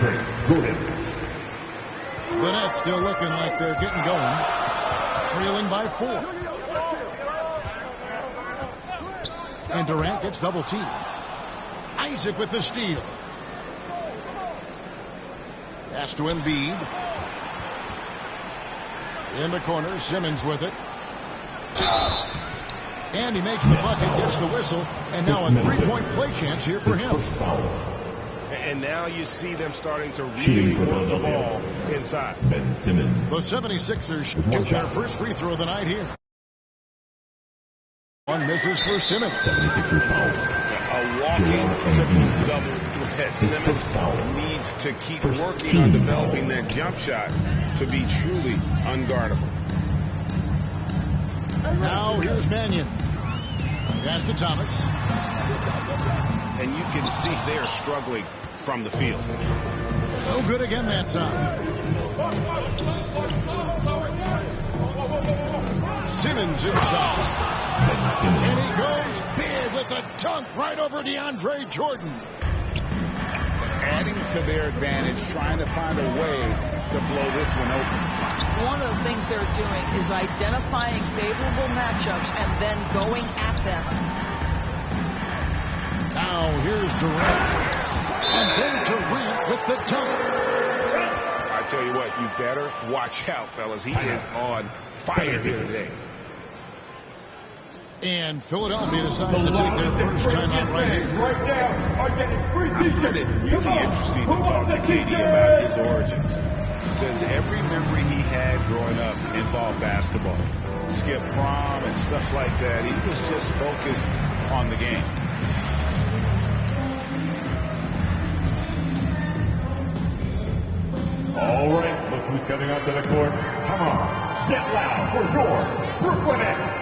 The Nets still looking like they're getting going. Trailing by 4. And Durant gets double teamed. Isaac with the steal. Pass to Embiid. In the corner, Simmons with it. And he makes the bucket, gets the whistle, and now a three-point play chance here for him. And now you see them starting to really work the ball inside. The 76ers shoot their first free throw of the night here. One misses for Simmons. 76ers foul. A walking triple-double threat. Simmons needs to keep working on developing that jump shot to be truly unguardable. Now here's Mannion. Pass to Thomas. And you can see they're struggling from the field. No good again that time. Simmons inside. And he goes big with a dunk right over DeAndre Jordan. Adding to their advantage, trying to find a way to blow this one open. One of the things they're doing is identifying favorable matchups and then going at them. Now here's Durant. And then Durant with the dunk. I tell you what, you better watch out, fellas. He is on fire here today. And Philadelphia decides to take their first timeout right here. I find it really interesting to talk to KD about his origins. Says every memory he had growing up involved basketball. Skip prom and stuff like that. He was just focused on the game. All right, look who's coming onto the court. Come on, get loud for your Brooklyn Nets.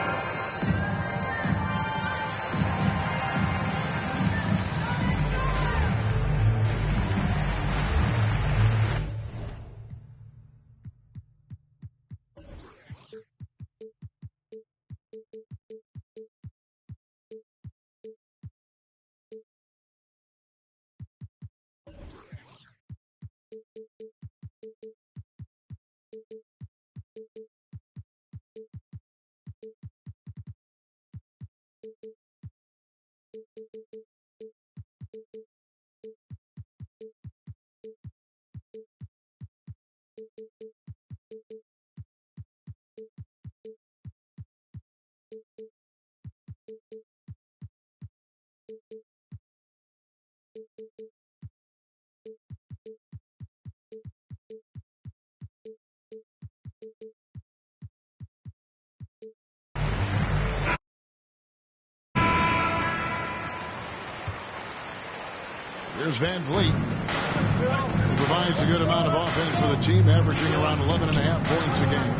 Here's Van Vliet. He provides a good amount of offense for the team, averaging around 11.5 points a game.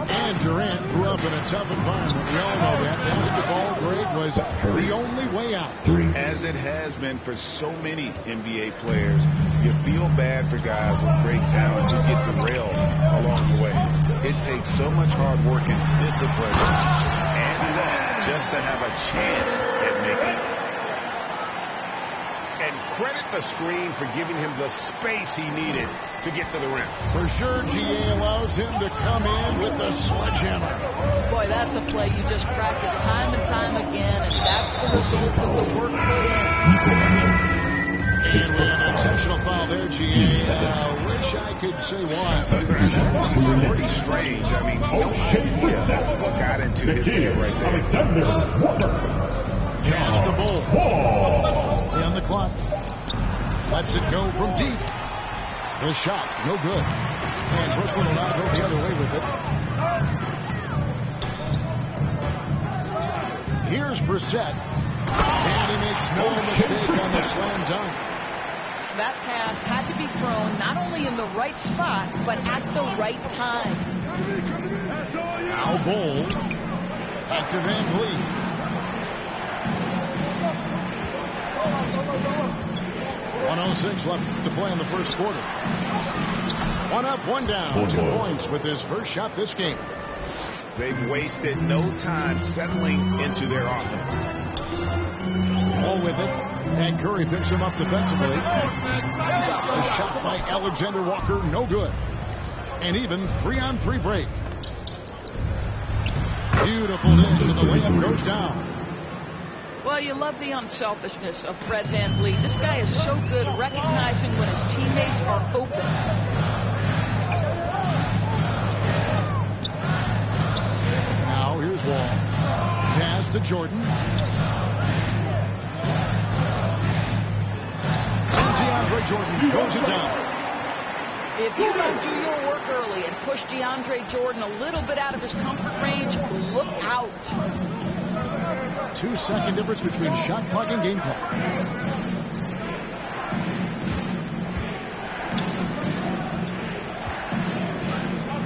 And Durant grew up in a tough environment. We all know that. Basketball grade was the only way out. As it has been for so many NBA players, you feel bad for guys with great talent who get derailed along the way. It takes so much hard work and discipline and luck just to have a chance at making it. And credit the screen for giving him the space he needed to get to the rim. For sure, GA allows him to come in with the sledgehammer. Boy, that's a play you just practice time and time again, and that's the result of the work put in. And we have an intentional foul there, GA. I wish I could say why. It's pretty strange. I mean, no idea what got into his head right there. Pass the Bull. On the clock. Lets it go from deep. The shot, no good. And Brooklyn will now go the other way with it. Here's Brissett. And he makes no mistake on the slam dunk. That pass had to be thrown not only in the right spot, but at the right time. Now Bull. Back to Van Vliet. 1:06 left to play in the first quarter. One up, one down. 2 points with his first shot this game. They've wasted no time settling into their offense. Ball with it. And Curry picks him up defensively. The shot by Alexander Walker, no good. And even 3-on-3 break. Beautiful dish, and the layup goes down. Well, you love the unselfishness of Fred VanVleet. This guy is so good recognizing when his teammates are open. Now here's Wall. Pass to Jordan. DeAndre Jordan throws it down. If you don't do your work early and push DeAndre Jordan a little bit out of his comfort range, look out. 2-second difference between shot clock and game clock.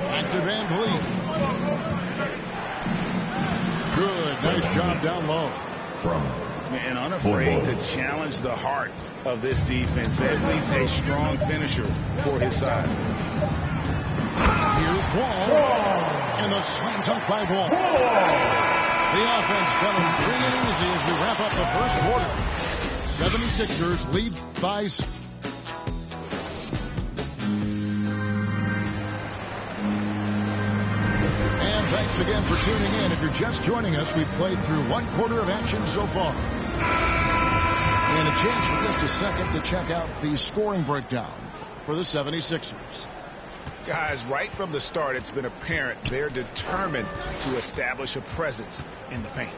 Back to VanVleet. Good, nice job down low. And unafraid to challenge the heart of this defense. VanVleet's a strong finisher for his size. Here's Wall. And the slam dunk by Wall. The offense coming free and easy as we wrap up the first quarter. 76ers lead by. And thanks again for tuning in. If you're just joining us, we've played through one quarter of action so far. And a chance for just a second to check out the scoring breakdown for the 76ers. Guys, right from the start, it's been apparent they're determined to establish a presence in the paint.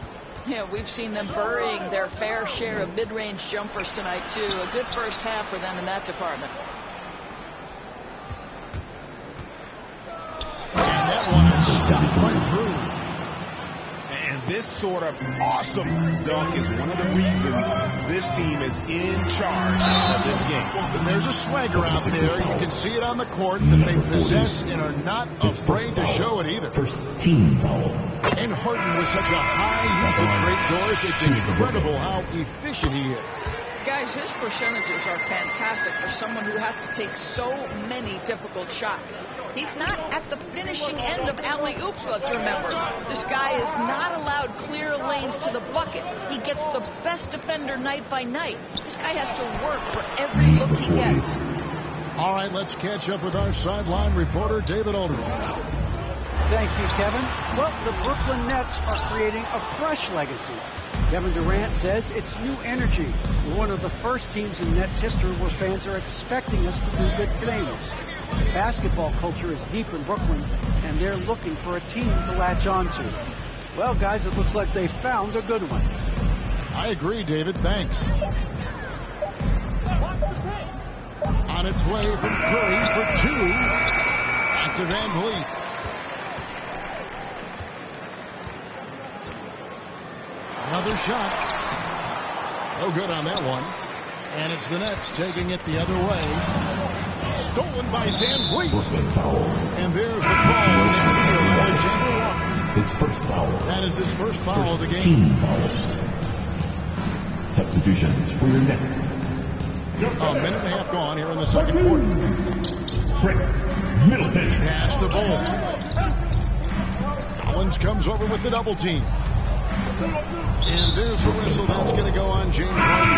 Yeah, we've seen them burying their fair share of mid-range jumpers tonight, too. A good first half for them in that department. And that one is stopped right through. And this sort of awesome dunk is one of the reasons this team is in charge of this game. And there's a swagger out there. You can see it on the court that they possess and are not afraid to show it either. First team foul. And Harden with such a high usage rate, Doris, it's incredible how efficient he is. Guys, his percentages are fantastic for someone who has to take so many difficult shots. He's not at the finishing end of alley-oops, let's remember. This guy is not allowed clear lanes to the bucket. He gets the best defender night by night. This guy has to work for every look he gets. All right, let's catch up with our sideline reporter, David Alderman. Thank you, Kevin. Well, the Brooklyn Nets are creating a fresh legacy. Kevin Durant says it's new energy. We're one of the first teams in Nets history where fans are expecting us to do good things. Basketball culture is deep in Brooklyn, and they're looking for a team to latch on to. Well, guys, it looks like they found a good one. I agree, David. Thanks. On its way from Curry for two. Back to VanVleet. Another shot. No good on that one. And it's the Nets taking it the other way. Stolen by VanVleet. And there's the ball in the field for Alexander Walker. His first foul. That is his first foul of the game. Team foul. Substitutions for your Nets. A minute and a half gone here in the second quarter. Chris Middleton. Pass the ball. Collins comes over with the double team. And there's the whistle. That's going to go on James Harden.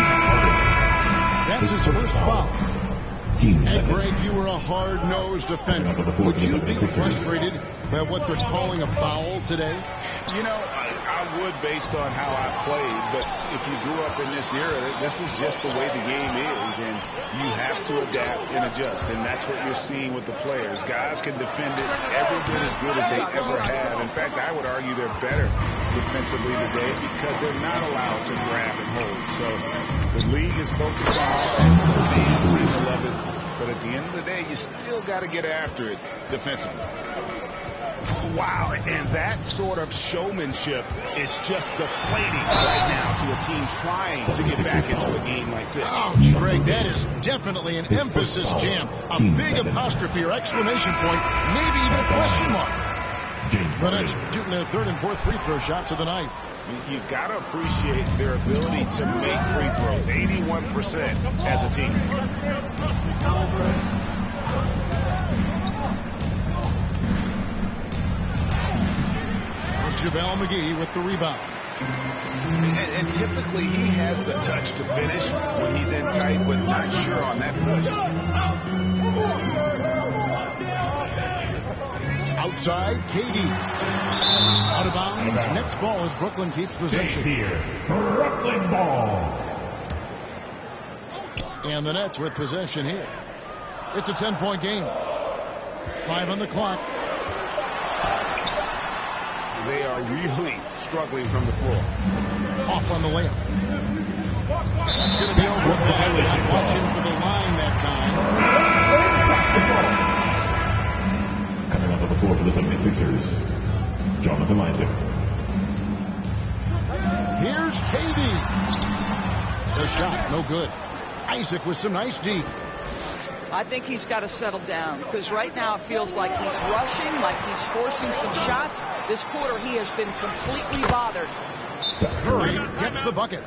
That's his first foul. And Greg, you were a hard-nosed defender. Would you be frustrated by what they're calling a foul today? You know, I would based on how I played, but if you grew up in this era, this is just the way the game is, and you have to adapt and adjust, and that's what you're seeing with the players. Guys can defend it every bit as good as they ever have. In fact, I would argue they're better defensively today because they're not allowed to grab and hold. So the league is focused on offense. The fans seem to love it, but at the end of the day, you still got to get after it defensively. Wow, and that sort of showmanship is just deflating right now to a team trying to get back into a game like this. Ouch, Greg, that is definitely an emphasis jam. A big apostrophe or exclamation point, maybe even a question mark. The Nets shooting their third and fourth free throw shots of the night. You've got to appreciate their ability to make free throws, 81% as a team. JaVale McGee with the rebound. And typically he has the touch to finish when he's in tight, but not sure on that push. Outside, KD. Out of bounds. Next ball as Brooklyn keeps possession. Here, Brooklyn ball. And the Nets with possession here. It's a 10-point game. 5 on the clock. They are really struggling from the floor. Off on the layup. That's going to be over. Not watching for the line that time. Coming up on the floor for the 76ers, Jonathan Isaac. Here's KD. The shot, no good. Isaac with some nice D. I think he's got to settle down because right now it feels like he's rushing, like he's forcing some shots. This quarter he has been completely bothered. Curry gets the bucket.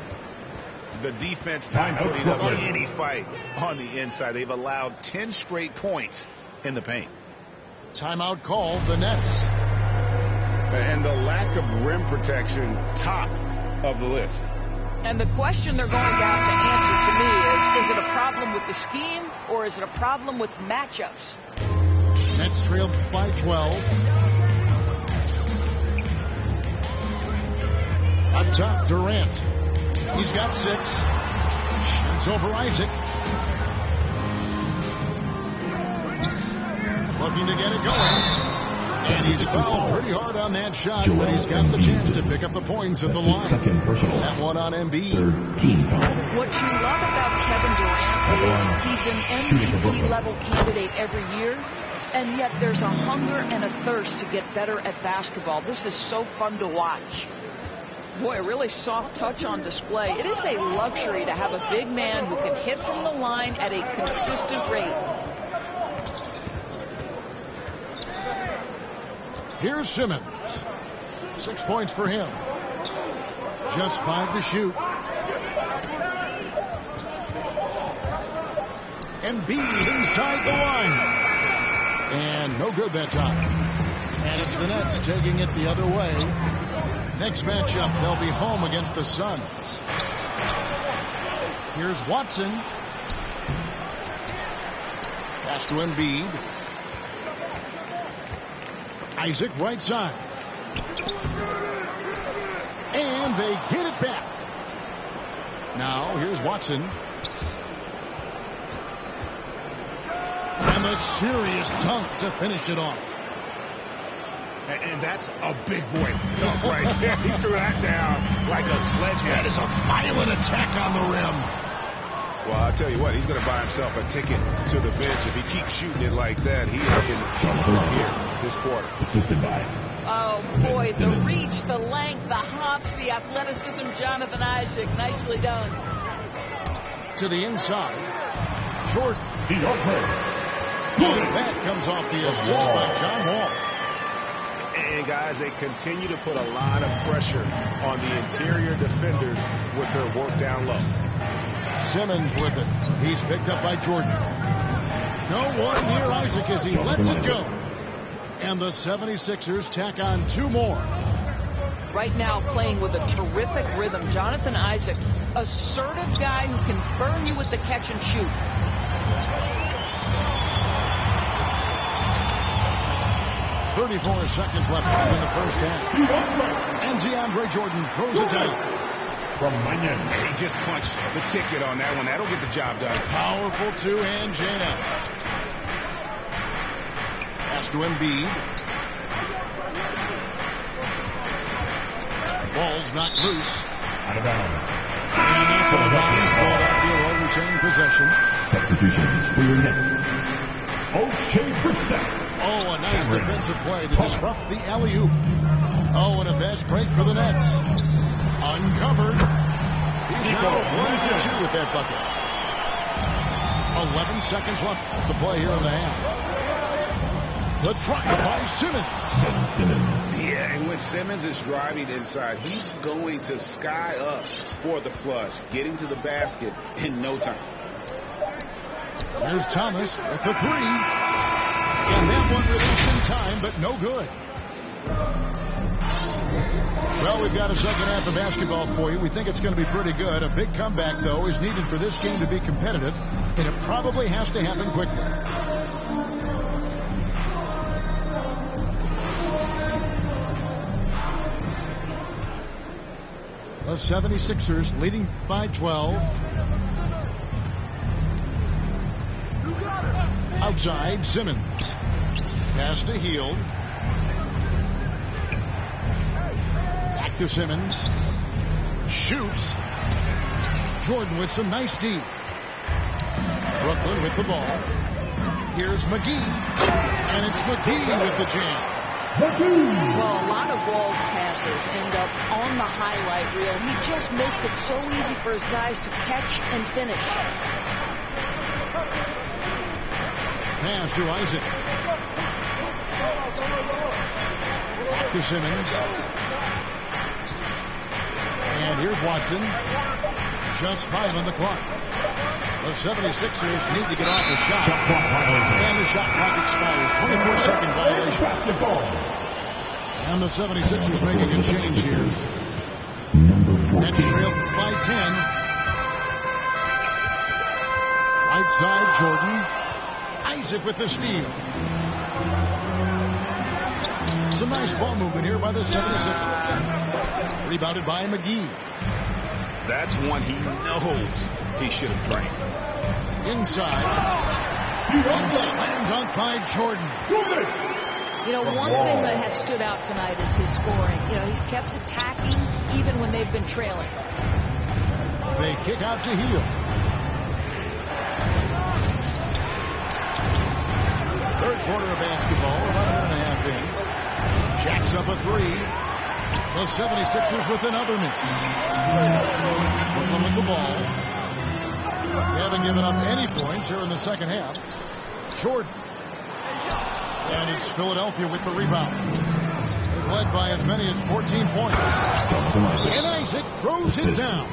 The defense not putting up any fight on the inside. They've allowed 10 straight points in the paint. Timeout called, the Nets. And the lack of rim protection, top of the list. And the question they're going to have to answer to me is it a problem with the scheme or is it a problem with matchups? Nets trailed by 12. Up top, Durant. He's got 6. Shoots over Isaac. Looking to get it going. And he's fouled pretty hard on that shot, but he's got the chance to pick up the points at the line. That one on Embiid. What you love about Kevin Durant is he's an MVP-level candidate every year, and yet there's a hunger and a thirst to get better at basketball. This is so fun to watch. Boy, a really soft touch on display. It is a luxury to have a big man who can hit from the line at a consistent rate. Here's Simmons. 6 points for him. Just 5 to shoot. Embiid inside the line. And no good that time. And it's the Nets taking it the other way. Next matchup, they'll be home against the Suns. Here's Watson. Pass to Embiid. Isaac right side. And they get it back. Now here's Watson. And a serious dunk to finish it off. And that's a big boy dunk right there. He threw that down like a sledgehammer. That is a violent attack on the rim. Well, I'll tell you what, he's going to buy himself a ticket to the bench. If he keeps shooting it like that, he is in here this quarter. Assisted by. Oh, boy, the reach, the length, the hops, the athleticism, Jonathan Isaac. Nicely done. To the inside. Jordan. That comes off the assist by John Wall. And, guys, they continue to put a lot of pressure on the interior defenders with their work down low. Simmons with it. He's picked up by Jordan. No one near Isaac as he lets it go. And the 76ers tack on 2 more. Right now playing with a terrific rhythm. Jonathan Isaac, assertive guy who can burn you with the catch and shoot. .34 left in the first half. And DeAndre Jordan throws it down. From Miami. He just punched the ticket on that one. That'll get the job done. Powerful 2-hand jam. Pass to Embiid. Ball's knocked loose. Out of bounds. And that's a bounce. Bureau retain possession. Substitutions for your Nets. O'Shea Brissett. Oh, a nice defensive play to disrupt the alley-oop. Oh, and a fast break for the Nets. Uncovered. He's now 1-2 with that bucket. 11 seconds left to play here in the half. The drive by Simmons. Yeah, and when Simmons is driving inside, he's going to sky up for the flush, getting to the basket in no time. There's Thomas with the 3. And that one released in time, but no good. Well, we've got a second half of basketball for you. We think it's going to be pretty good. A big comeback, though, is needed for this game to be competitive, and it probably has to happen quickly. The 76ers leading by 12. Outside, Simmons. Pass to Hield. Back to Simmons. Shoots. Jordan with some nice D. Brooklyn with the ball. Here's McGee. And it's McGee with the jam. Well, a lot of Wall's passes end up on the highlight reel. He just makes it so easy for his guys to catch and finish. Pass to Isaac. Back to Simmons. And here's Watson. Just 5 on the clock. The 76ers need to get off the shot. And the shot clock expires. 24-second violation. And the 76ers making a change here. Nets trail by 10. Right side, Jordan. Isaac with the steal. Some nice ball movement here by the 76ers. Rebounded by McGee. That's one he knows he should have drained. Inside. And slam dunk by Jordan. You know, one thing that has stood out tonight is his scoring. You know, he's kept attacking even when they've been trailing. They kick out to Hield. Third quarter of basketball, about a minute and a half in. Jacks up a three. The 76ers with another miss. Brooklyn with the ball. They haven't given up any points here in the second half. Jordan. And it's Philadelphia with the rebound. They've led by as many as 14 points. And Isaac throws it down.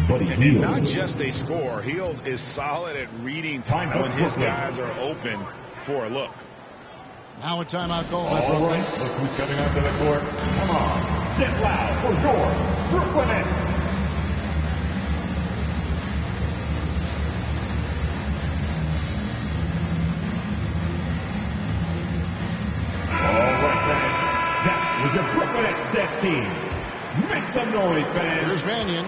And not just a score. Hield is solid at reading when his guys are open for a look. Now a timeout call. All right, look who's coming out to the court. Come on, get loud for your Brooklyn Nets. All right, fans, that was your Brooklyn Nets team. Make some noise, fans. Here's Mannion.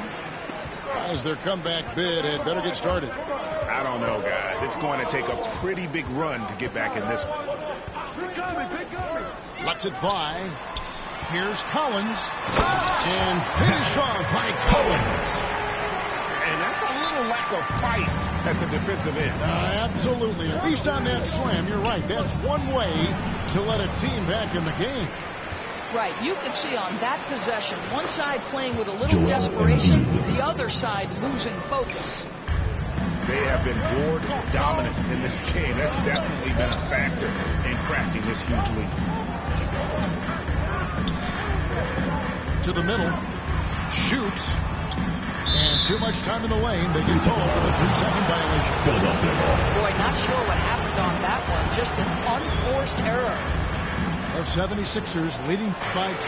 As their comeback bid had better get started. I don't know, guys. It's going to take a pretty big run to get back in this one. Lets it fly. Here's Collins. And finished off by Collins. And that's a little lack of fight at the defensive end. Absolutely. At least on that slam, you're right. That's one way to let a team back in the game. Right. You can see on that possession, one side playing with a little desperation, the other side losing focus. They have been board dominant in this game. That's definitely been a factor in cracking this huge lead. To the middle. Shoots. And too much time in the lane. They get called for the 3-second violation. Boy, not sure what happened on that one. Just an unforced error. The 76ers leading by 10.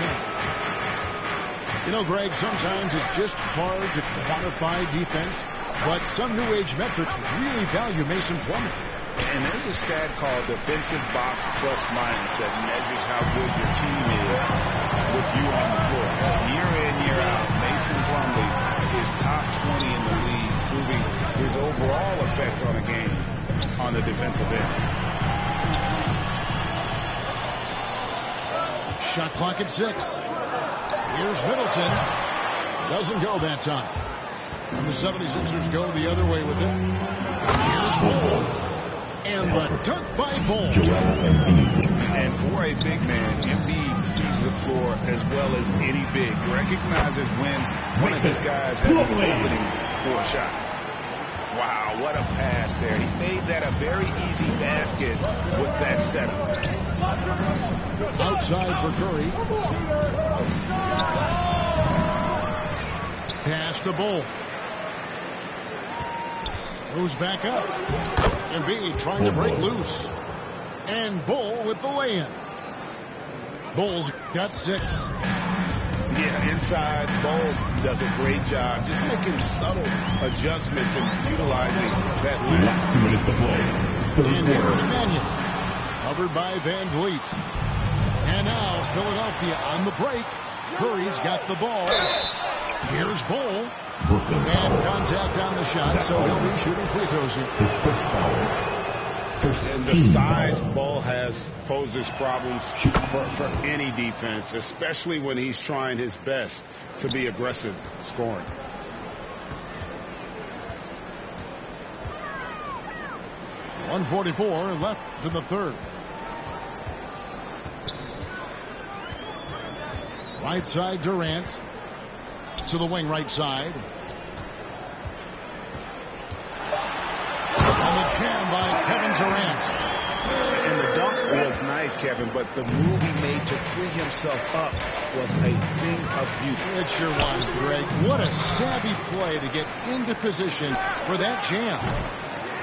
You know, Greg, sometimes it's just hard to quantify defense, but some new age metrics really value Mason Plumlee. And there's a stat called defensive box plus minus that measures how good your team is with you on the floor. Year in, year out, Mason Plumlee is top 20 in the league, proving his overall effect on a game on the defensive end. Shot clock at 6. Here's Middleton. Doesn't go that time. And the 76ers go the other way with it. Here's Bull. And the dunk by Bull. And for a big man, Embiid sees the floor as well as any big. Recognizes when one of his guys has an opening for a shot. Wow, what a pass there. He made that a very easy basket with that setup. Outside for Curry. Pass to Bull. Moves back up. Embiid trying to break loose. And Bull with the lay-in. Bull's got 6. Yeah, inside, Bol does a great job just making subtle adjustments and utilizing that length. Last 2 minutes to play. Third And here's quarter. Mannion, covered by Van Vliet. And now Philadelphia on the break. Curry's got the ball. Here's Bol. Brooklyn And foul. contact on the shot, so he'll be shooting free throws here. His first foul. First And the team size foul. Bol has poses problems for any defense, especially when he's trying his best to be aggressive scoring. .144 left in the third. Right side Durant to the wing right side. And the jam by Kevin Durant. And the dunk was nice, Kevin, but the move he made to free himself up was a thing of beauty. It sure was, Greg. What a savvy play to get into position for that jam.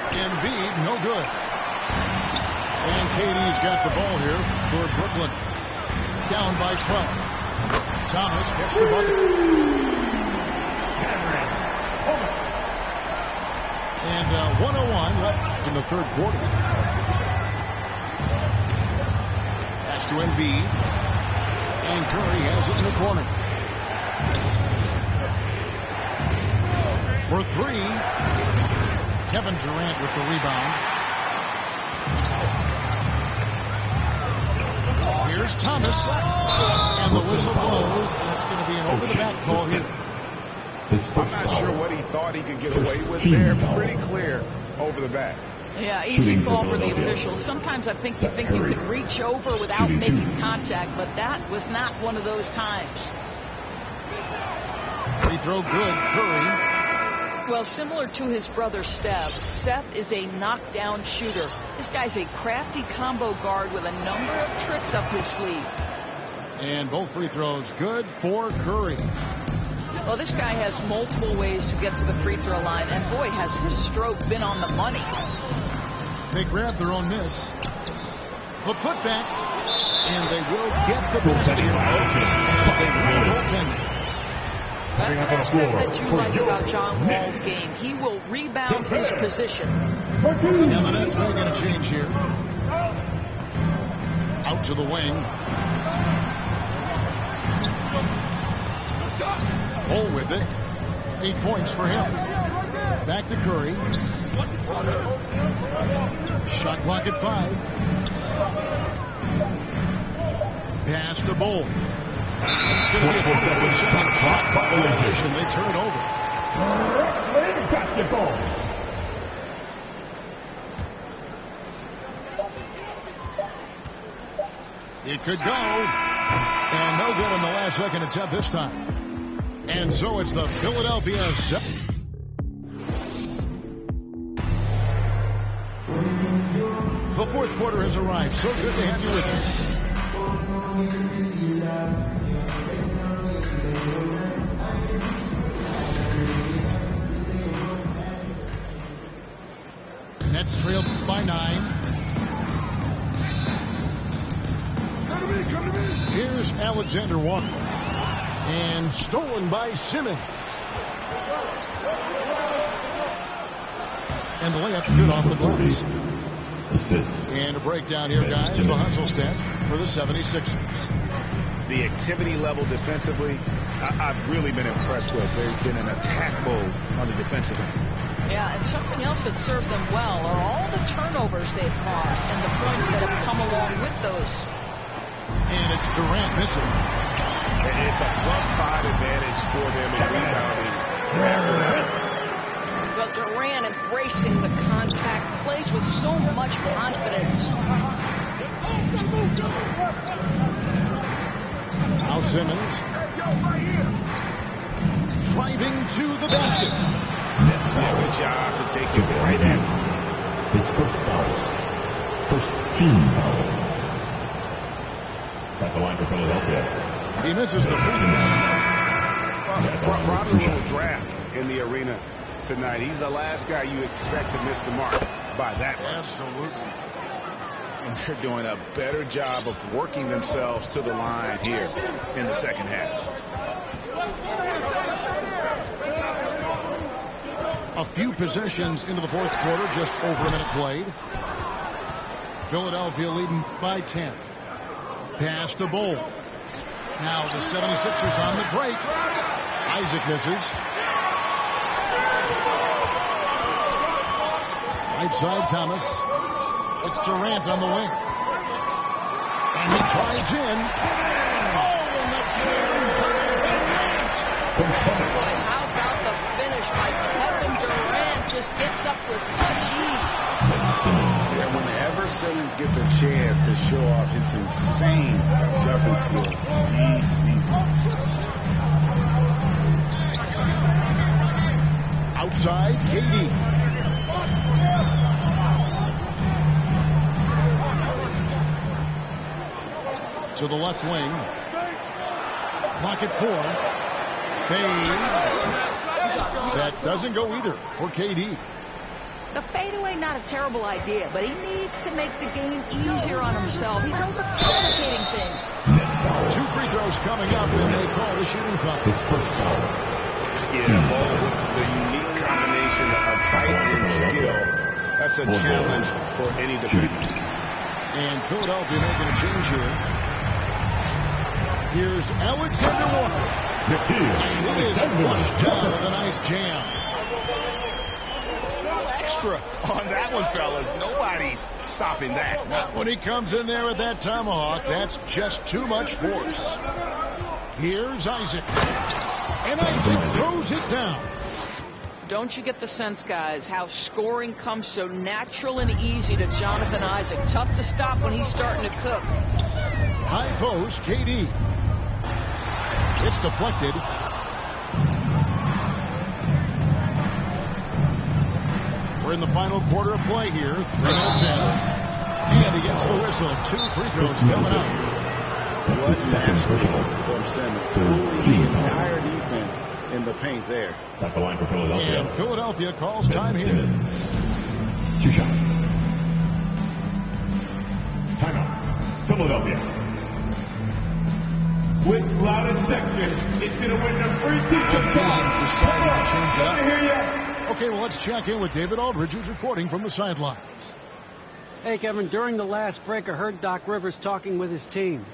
Embiid, no good. And KD's got the ball here for Brooklyn. Down by 12. Thomas gets the bucket. And 1:01 left in the third quarter. Pass to Embiid. And Curry has it in the corner. For three. Kevin Durant with the rebound. Here's Thomas. And the whistle blows. And it's going to be an over-the-back call here. His I'm first not foul. sure what he thought he could get away with Team there. foul. Pretty clear over the back. Yeah, easy Shooting ball for for the Philadelphia. officials. Sometimes I think you Seth think you Curry. can reach over without Shooting making two. contact, but that was not one of those times. Free throw good. Curry. Well, similar to his brother Steph, Seth is a knockdown shooter. This guy's a crafty combo guard with a number of tricks up his sleeve. And both free throws good for Curry. Well, this guy has multiple ways to get to the free throw line, and boy, has his stroke been on the money. They grab their own miss. The putback. And they will get the basket. As they run goaltending. That's an aspect that you like about John Wall's game. He will rebound his position. And the Nets making a change here. Out to the wing. Bol with it. 8 points for him. Back to Curry. Shot clock at 5. Pass to Bol. It's going to be a 24-second shot clock violation. They turn it over. Basketball. It could go. And no good in the last second attempt this time. And so it's the Philadelphia. The fourth quarter has arrived. So good to have you with us. Nets trailed by 9. Here's Alexander Walker. And stolen by Simmons. And the layup's good off the glass. Assist. And a breakdown here, guys. The hustle stats for the 76ers. The activity level defensively, I've really been impressed with. There's been an attack mode on the defensive end. Yeah, and something else that served them well are all the turnovers they've caused and the points that have come along with those. And it's Durant missing. It's a +5 advantage for them in rebounding. But Durant embracing the contact, plays with so much confidence. Now Simmons driving to the basket. Good job to take it right at him. His first foul. First team foul. At the line for Philadelphia. He misses the free throw. Brought a little draft in the arena tonight. He's the last guy you expect to miss the mark by that much. Absolutely. and they're doing a better job of working themselves to the line here in the second half. A few possessions into the fourth quarter, just over a minute played. Philadelphia leading by 10. Pass to Bull. Now the 76ers on the break. Isaac misses. Right side, Thomas. It's Durant on the wing. And he drives in. Oh, and the jam by Durant. How about the finish by Kevin Durant? Just gets up with such ease. Yeah, whenever Simmons gets a chance to show off his insane jumping skills, he sees it. Outside, KD. To the left wing. Clock at 4. Fades. That doesn't go either for KD. The fadeaway, not a terrible idea, but he needs to make the game easier on himself. He's overcomplicating things. 2 free throws coming up, and they call the shooting foul. His first foul. Yeah, the unique combination of height and skill. That's a challenge for any defender. And Philadelphia making a change here. Here's Alexander Walker. And he is flushed down with a nice jam. Extra on that one, fellas. Nobody's stopping that. Not when he comes in there with that tomahawk. That's just too much force. Here's Isaac. And Isaac throws it down. Don't you get the sense, guys, how scoring comes so natural and easy to Jonathan Isaac? Tough to stop when he's starting to cook. High post, KD. It's deflected. We're in the final quarter of play here. 3 minutes in. And he gets the whistle. 2 free throws coming out. What mastery from Simmons. Fooling the entire defense in the paint there. At the line for Philadelphia. And Philadelphia calls time here. 2 shots. Timeout. Philadelphia. With loud section, it's going to win the free kick. Deciding to change it up. Okay, well, let's check in with David Aldridge, who's reporting from the sidelines. Hey, Kevin, during the last break, I heard Doc Rivers talking with his team.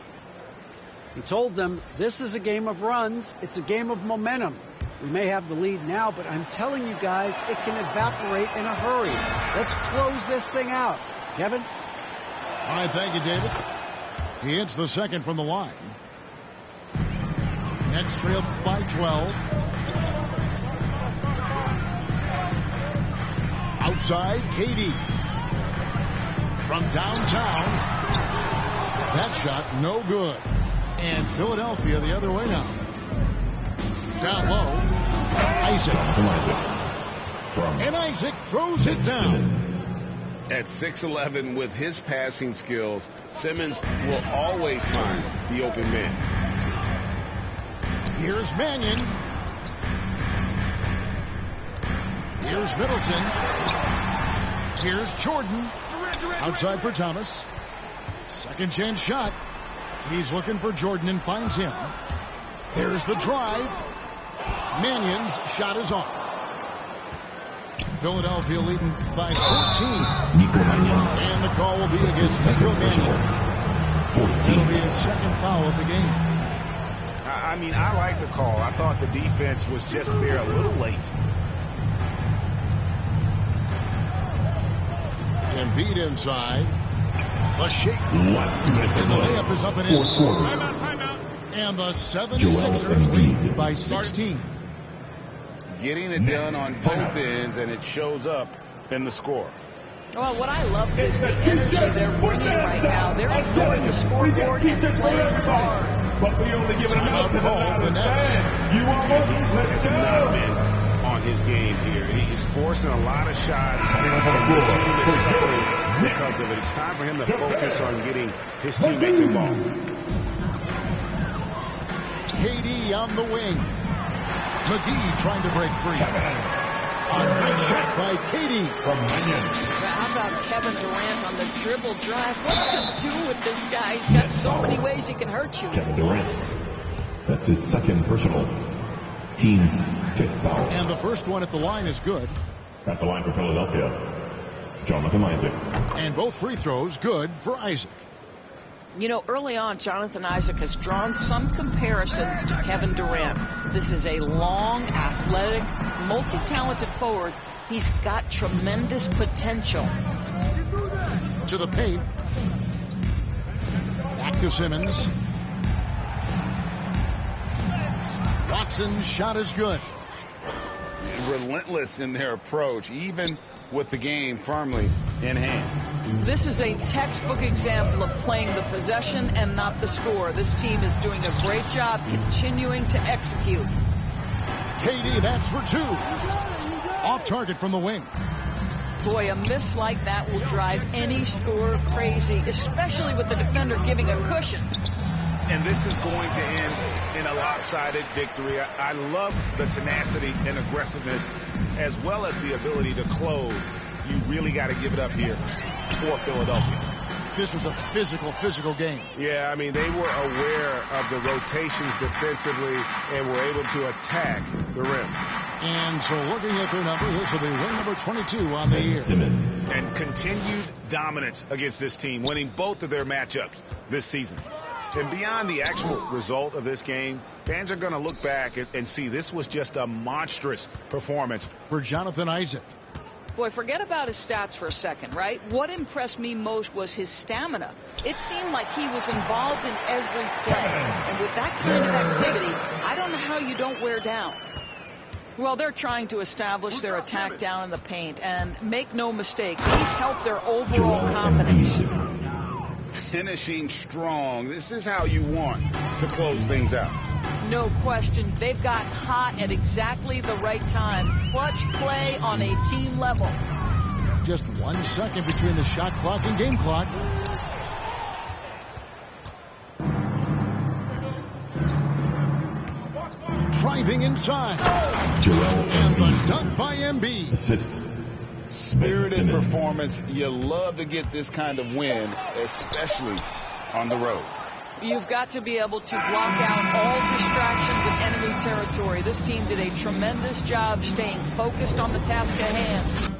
He told them, this is a game of runs. It's a game of momentum. We may have the lead now, but I'm telling you guys, it can evaporate in a hurry. Let's close this thing out. Kevin? All right, thank you, David. He hits the second from the line. Nets trailed by 12. Outside, KD. From downtown. That shot, no good. And Philadelphia the other way now. Down low. Isaac. And Isaac throws it down. At 6'11", with his passing skills, Simmons will always find the open man. Here's Mannion. Here's Middleton. Here's Jordan. Outside for Thomas. Second chance shot. He's looking for Jordan and finds him. There's the drive. Mannion's shot is off. Philadelphia leading by 14. And the call will be against Nico Mannion. That'll be his second foul of the game. I mean, I like the call. I thought the defense was just there a little late. Embiid inside. The shake. And the layup is up and in. Timeout. And the 76ers lead by 16. Getting it done on both ends, and it shows up in the score. Well, what I love is the energy they're bringing right now. They're ignoring the scoreboard and playing hard. But we only give it enough to the Nets. You almost let it He's not go. been on his game here. He's forcing a lot of shots. The team is suffering because of it. It's time for him to focus on getting his teammates involved. KD on the wing. McGee trying to break free. A good shot by KD. From Mannion. How about Kevin Durant on the dribble drive. What to do with this guy? He's got so many ways he can hurt you. Kevin Durant. That's his second personal. Team's 5th foul. And the first one at the line is good. At the line for Philadelphia, Jonathan Isaac. And both free throws good for Isaac. You know, early on, Jonathan Isaac has drawn some comparisons to Kevin Durant. This is a long, athletic, multi-talented forward. He's got tremendous potential. To the paint. Back to Simmons. Watson's shot is good. Relentless in their approach, even with the game firmly in hand. This is a textbook example of playing the possession and not the score. This team is doing a great job continuing to execute. KD, that's for 2. Off target from the wing. Boy, a miss like that will drive any scorer crazy, especially with the defender giving a cushion. And this is going to end in a lopsided victory. I love the tenacity and aggressiveness as well as the ability to close. You really got to give it up here for Philadelphia. This was a physical game. Yeah, I mean, they were aware of the rotations defensively and were able to attack the rim. And so looking at their number, this will be win number 22 on the year. And continued dominance against this team, winning both of their matchups this season. And beyond the actual result of this game, fans are going to look back and see this was just a monstrous performance for Jonathan Isaac. Boy, forget about his stats for a second, right? What impressed me most was his stamina. It seemed like he was involved in every play. And with that kind of activity, I don't know how you don't wear down. Well, they're trying to establish their attack down in the paint. And make no mistake, he's helped their overall confidence. Finishing strong. This is how you want to close things out. No question. They've got hot at exactly the right time. Clutch play on a team level. Just 1 second between the shot clock and game clock. Driving inside. And the dunk by Embiid. Assist. Spirited performance. You love to get this kind of win, especially on the road. You've got to be able to block out all distractions in enemy territory. This team did a tremendous job staying focused on the task at hand.